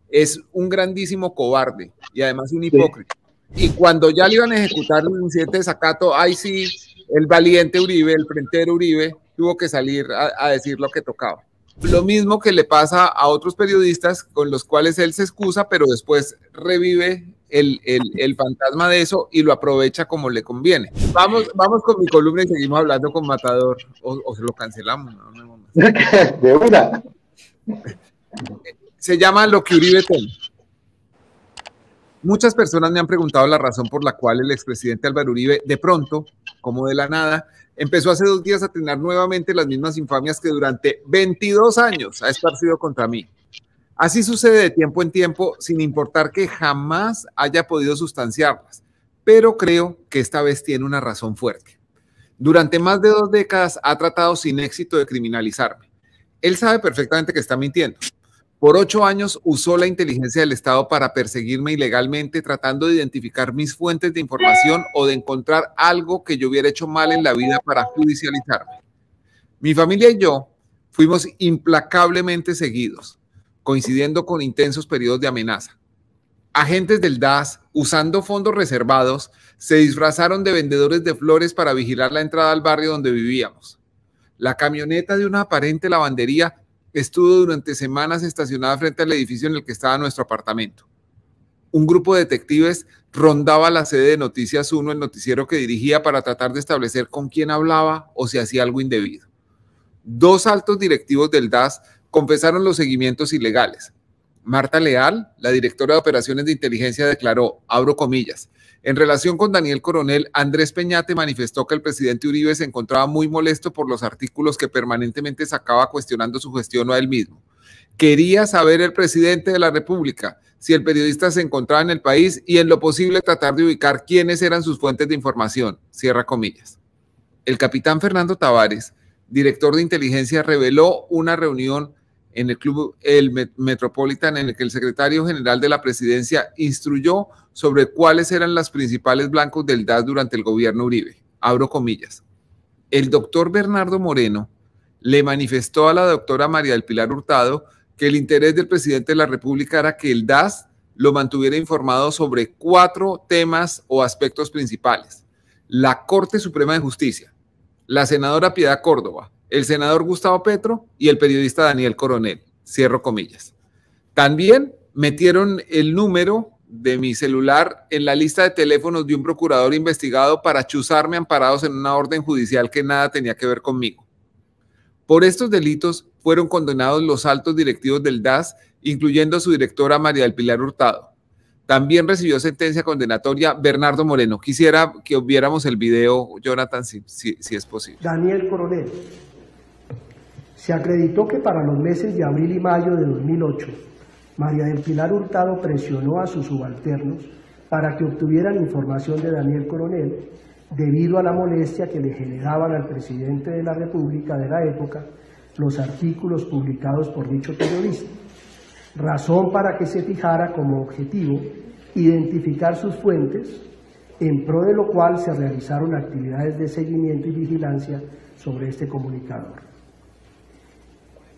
es un grandísimo cobarde y además un Sí. hipócrita. Y cuando ya le iban a ejecutar el incidente de desacato, ahí sí, el valiente Uribe, el frentero Uribe, tuvo que salir a decir lo que tocaba. Lo mismo que le pasa a otros periodistas con los cuales él se excusa, pero después revive el fantasma de eso y lo aprovecha como le conviene. Vamos con mi columna y seguimos hablando con Matador, o se lo cancelamos. No. De una. Se llama Lo que Uribe teme. Muchas personas me han preguntado la razón por la cual el expresidente Álvaro Uribe, de pronto, como de la nada, empezó hace 2 días a trinar nuevamente las mismas infamias que durante 22 años ha esparcido contra mí. Así sucede de tiempo en tiempo, sin importar que jamás haya podido sustanciarlas, pero creo que esta vez tiene una razón fuerte. Durante más de 2 décadas ha tratado sin éxito de criminalizarme. Él sabe perfectamente que está mintiendo. Por 8 años usó la inteligencia del Estado para perseguirme ilegalmente, tratando de identificar mis fuentes de información o de encontrar algo que yo hubiera hecho mal en la vida para judicializarme. Mi familia y yo fuimos implacablemente seguidos, coincidiendo con intensos periodos de amenaza. Agentes del DAS, usando fondos reservados, se disfrazaron de vendedores de flores para vigilar la entrada al barrio donde vivíamos. La camioneta de una aparente lavandería estuvo durante semanas estacionada frente al edificio en el que estaba nuestro apartamento. Un grupo de detectives rondaba la sede de Noticias 1, el noticiero que dirigía, para tratar de establecer con quién hablaba o si hacía algo indebido. 2 altos directivos del DAS confesaron los seguimientos ilegales. Marta Leal, la directora de operaciones de inteligencia, declaró, abro comillas, en relación con Daniel Coronel, Andrés Peñate manifestó que el presidente Uribe se encontraba muy molesto por los artículos que permanentemente sacaba cuestionando su gestión o a él mismo. Quería saber el presidente de la República si el periodista se encontraba en el país y en lo posible tratar de ubicar quiénes eran sus fuentes de información, cierra comillas. El capitán Fernando Tavares, director de inteligencia, reveló una reunión en el Club el Metropolitan en el que el secretario general de la presidencia instruyó sobre cuáles eran los principales blancos del DAS durante el gobierno Uribe. Abro comillas. El doctor Bernardo Moreno le manifestó a la doctora María del Pilar Hurtado que el interés del presidente de la República era que el DAS lo mantuviera informado sobre 4 temas o aspectos principales. La Corte Suprema de Justicia, la senadora Piedad Córdoba, el senador Gustavo Petro y el periodista Daniel Coronel, cierro comillas. También metieron el número de mi celular en la lista de teléfonos de un procurador investigado para chuzarme amparados en una orden judicial que nada tenía que ver conmigo. Por estos delitos fueron condenados los altos directivos del DAS, incluyendo a su directora María del Pilar Hurtado. También recibió sentencia condenatoria Bernardo Moreno. Quisiera que viéramos el video, Jonathan, si es posible. Daniel Coronel. Se acreditó que para los meses de abril y mayo de 2008, María del Pilar Hurtado presionó a sus subalternos para que obtuvieran información de Daniel Coronel debido a la molestia que le generaban al presidente de la República de la época los artículos publicados por dicho periodista, razón para que se fijara como objetivo identificar sus fuentes, en pro de lo cual se realizaron actividades de seguimiento y vigilancia sobre este comunicador.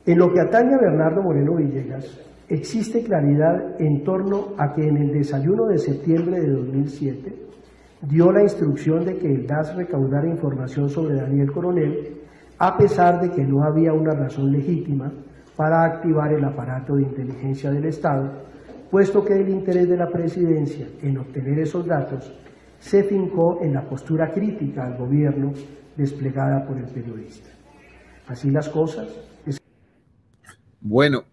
En lo que atañe a Bernardo Moreno Villegas, existe claridad en torno a que en el desayuno de septiembre de 2007 dio la instrucción de que el DAS recaudara información sobre Daniel Coronel, a pesar de que no había una razón legítima para activar el aparato de inteligencia del Estado, puesto que el interés de la presidencia en obtener esos datos se fincó en la postura crítica al gobierno desplegada por el periodista. Así las cosas. Bueno,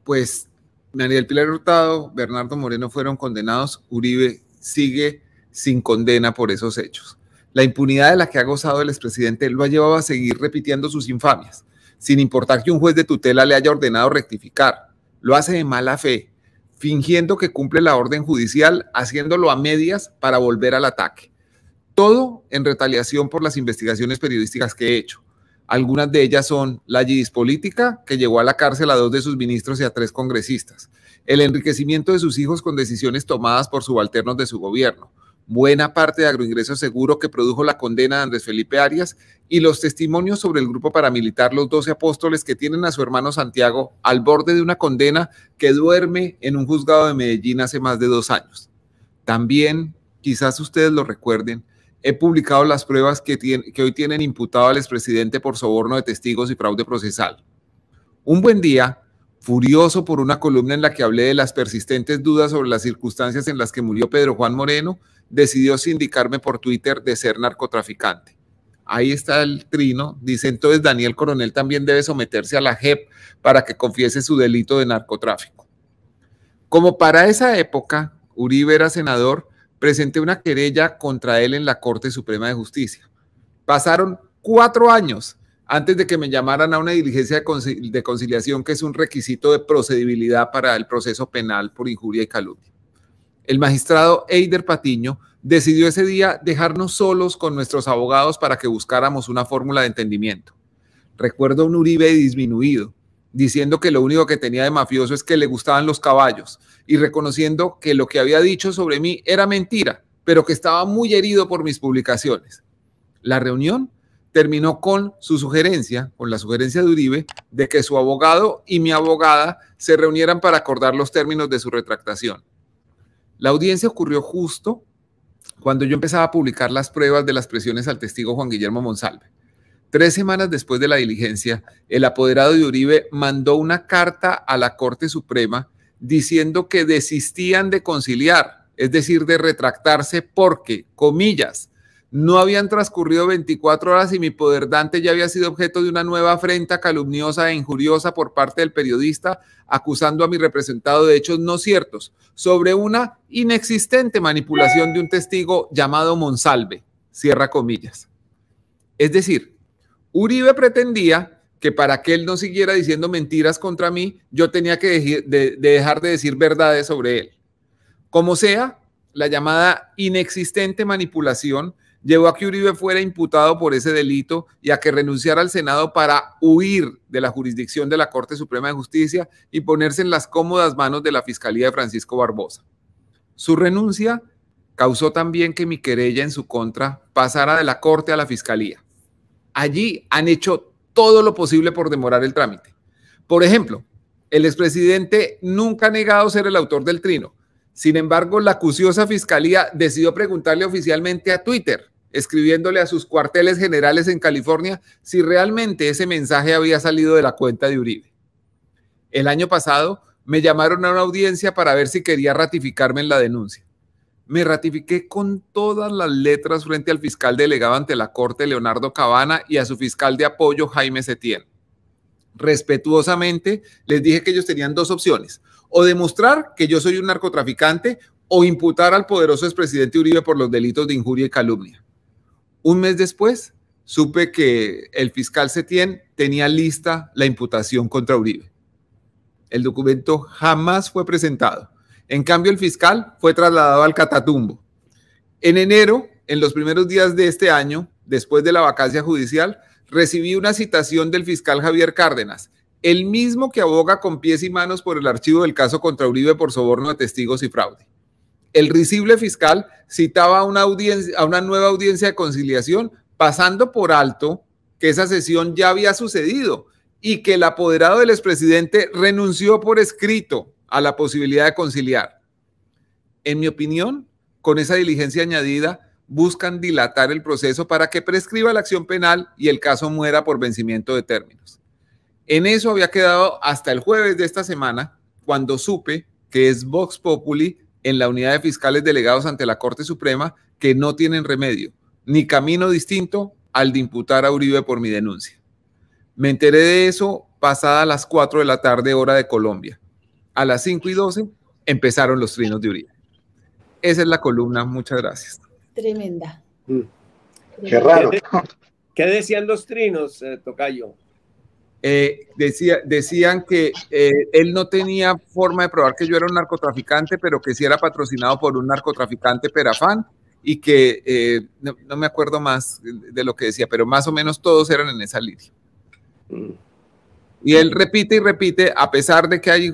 pues María del Pilar Hurtado, Bernardo Moreno fueron condenados. Uribe sigue sin condena por esos hechos. La impunidad de la que ha gozado el expresidente lo ha llevado a seguir repitiendo sus infamias, sin importar que un juez de tutela le haya ordenado rectificar. Lo hace de mala fe, fingiendo que cumple la orden judicial, haciéndolo a medias para volver al ataque. Todo en retaliación por las investigaciones periodísticas que he hecho. Algunas de ellas son la yidis política, que llevó a la cárcel a 2 de sus ministros y a 3 congresistas, el enriquecimiento de sus hijos con decisiones tomadas por subalternos de su gobierno, buena parte de Agroingreso Seguro que produjo la condena de Andrés Felipe Arias y los testimonios sobre el grupo paramilitar Los 12 Apóstoles que tienen a su hermano Santiago al borde de una condena que duerme en un juzgado de Medellín hace más de 2 años. También, quizás ustedes lo recuerden, he publicado las pruebas que hoy tienen imputado al expresidente por soborno de testigos y fraude procesal. Un buen día, furioso por una columna en la que hablé de las persistentes dudas sobre las circunstancias en las que murió Pedro Juan Moreno, decidió sindicarme por Twitter de ser narcotraficante. Ahí está el trino, dice entonces Daniel Coronel también debe someterse a la JEP para que confiese su delito de narcotráfico. Como para esa época Uribe era senador, presenté una querella contra él en la Corte Suprema de Justicia. Pasaron 4 años antes de que me llamaran a una diligencia de conciliación, que es un requisito de procedibilidad para el proceso penal por injuria y calumnia. El magistrado Eider Patiño decidió ese día dejarnos solos con nuestros abogados para que buscáramos una fórmula de entendimiento. Recuerdo un Uribe disminuido, diciendo que lo único que tenía de mafioso es que le gustaban los caballos y reconociendo que lo que había dicho sobre mí era mentira, pero que estaba muy herido por mis publicaciones. La reunión terminó con su sugerencia, con la sugerencia de Uribe, de que su abogado y mi abogada se reunieran para acordar los términos de su retractación. La audiencia ocurrió justo cuando yo empezaba a publicar las pruebas de las presiones al testigo Juan Guillermo Monsalve. 3 semanas después de la diligencia, el apoderado de Uribe mandó una carta a la Corte Suprema diciendo que desistían de conciliar, es decir, de retractarse porque, comillas, no habían transcurrido 24 horas y mi poderdante ya había sido objeto de una nueva afrenta calumniosa e injuriosa por parte del periodista, acusando a mi representado de hechos no ciertos sobre una inexistente manipulación de un testigo llamado Monsalve, cierra comillas. Es decir, Uribe pretendía que para que él no siguiera diciendo mentiras contra mí, yo tenía que dejar de decir verdades sobre él. Como sea, la llamada inexistente manipulación llevó a que Uribe fuera imputado por ese delito y a que renunciara al Senado para huir de la jurisdicción de la Corte Suprema de Justicia y ponerse en las cómodas manos de la Fiscalía de Francisco Barbosa. Su renuncia causó también que mi querella en su contra pasara de la Corte a la Fiscalía. Allí han hecho todo lo posible por demorar el trámite. Por ejemplo, el expresidente nunca ha negado ser el autor del trino. Sin embargo, la acuciosa Fiscalía decidió preguntarle oficialmente a Twitter, escribiéndole a sus cuarteles generales en California, si realmente ese mensaje había salido de la cuenta de Uribe. El año pasado me llamaron a una audiencia para ver si quería ratificarme en la denuncia. Me ratifiqué con todas las letras frente al fiscal delegado ante la Corte, Leonardo Cabana, y a su fiscal de apoyo, Jaime Setién. Respetuosamente les dije que ellos tenían 2 opciones: o demostrar que yo soy un narcotraficante o imputar al poderoso expresidente Uribe por los delitos de injuria y calumnia. Un mes después, supe que el fiscal Setién tenía lista la imputación contra Uribe. El documento jamás fue presentado. En cambio, el fiscal fue trasladado al Catatumbo. En enero, en los primeros días de este año, después de la vacancia judicial, recibí una citación del fiscal Javier Cárdenas, el mismo que aboga con pies y manos por el archivo del caso contra Uribe por soborno de testigos y fraude. El risible fiscal citaba a una nueva audiencia de conciliación, pasando por alto que esa sesión ya había sucedido y que el apoderado del expresidente renunció por escrito a la posibilidad de conciliar. En mi opinión, con esa diligencia añadida, buscan dilatar el proceso para que prescriba la acción penal y el caso muera por vencimiento de términos. En eso había quedado hasta el jueves de esta semana, cuando supe que es Vox Populi en la unidad de fiscales delegados ante la Corte Suprema que no tienen remedio, ni camino distinto al de imputar a Uribe por mi denuncia. Me enteré de eso pasada las 4 de la tarde, hora de Colombia. A las 5:12 empezaron los trinos de Uribe. Esa es la columna, muchas gracias. Tremenda. Qué raro. ¿Qué decían los trinos, tocayo? Decían que él no tenía forma de probar que yo era un narcotraficante, pero que sí era patrocinado por un narcotraficante perafán y que no me acuerdo más de lo que decía, pero más o menos todos eran en esa línea. Y él repite y repite, a pesar de que hay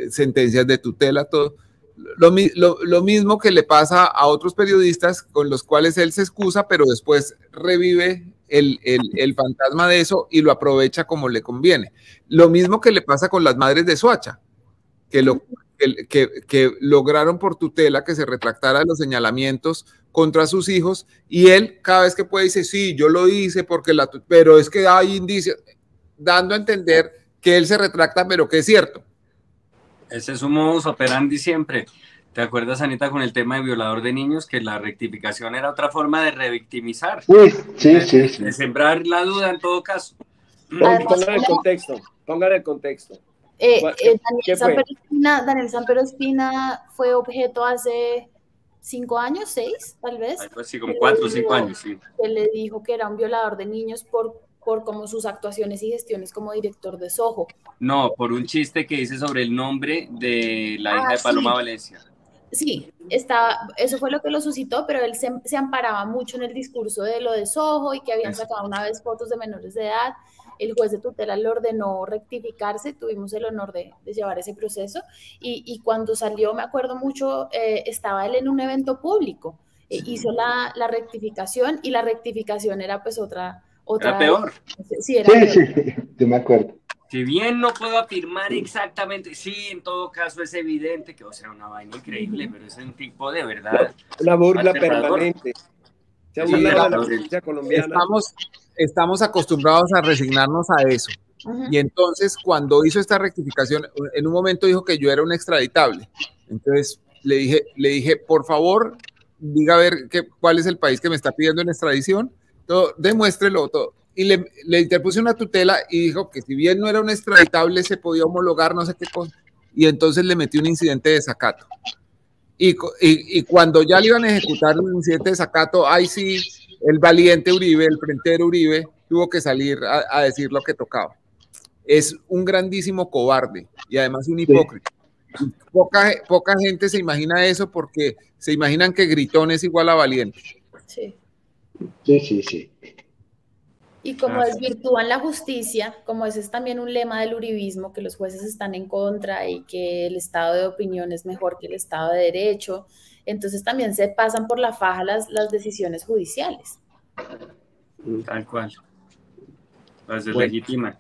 sentencias de tutela, todo, lo mismo que le pasa a otros periodistas con los cuales él se excusa, pero después revive el fantasma de eso y lo aprovecha como le conviene. Lo mismo que le pasa con las madres de Soacha, que lograron por tutela que se retractara de los señalamientos contra sus hijos, y él cada vez que puede dice, sí, yo lo hice porque pero es que hay indicios, dando a entender que él se retracta, pero que es cierto. Ese es un modus operandi siempre. ¿Te acuerdas, Anita, con el tema de violador de niños, que la rectificación era otra forma de revictimizar? Sí. De sembrar la duda en todo caso. Póngale el contexto. Daniel Samper Ospina fue objeto hace 5 años, 6, tal vez. Algo así, como 4 o 5 años, sí. Que le dijo que era un violador de niños por como sus actuaciones y gestiones como director de Soho. No, por un chiste que dice sobre el nombre de la hija de Paloma Valencia. Sí, eso fue lo que lo suscitó, pero él se amparaba mucho en el discurso de lo de Soho y que habían sacado una vez fotos de menores de edad. El juez de tutela le ordenó rectificarse, tuvimos el honor de llevar ese proceso y cuando salió, me acuerdo mucho, estaba él en un evento público, hizo la rectificación y la rectificación era pues otra Era peor. Sí, era peor. Sí, yo me acuerdo. Si bien no puedo afirmar exactamente, sí, en todo caso es evidente que, o sea, una vaina increíble, pero es un tipo de verdad. Una burla permanente. Se ha burlado de la justicia colombiana. Estamos acostumbrados a resignarnos a eso. Y entonces, cuando hizo esta rectificación, en un momento dijo que yo era un extraditable. Entonces, le dije, por favor, diga a ver cuál es el país que me está pidiendo en extradición. Todo, demuéstrelo todo. Y le interpuse una tutela y dijo que si bien no era un extraditable, se podía homologar no sé qué cosa. Y entonces le metí un incidente de desacato. Y cuando ya le iban a ejecutar el incidente de desacato, ahí sí, el valiente Uribe, el frentero Uribe, tuvo que salir a decir lo que tocaba. Es un grandísimo cobarde y además un hipócrita. Sí. Poca gente se imagina eso porque se imaginan que gritón es igual a valiente. Sí. Sí. Y como desvirtúan la justicia, como ese es también un lema del uribismo, que los jueces están en contra y que el estado de opinión es mejor que el estado de derecho, entonces también se pasan por la faja las decisiones judiciales. Tal cual. Las deslegitiman.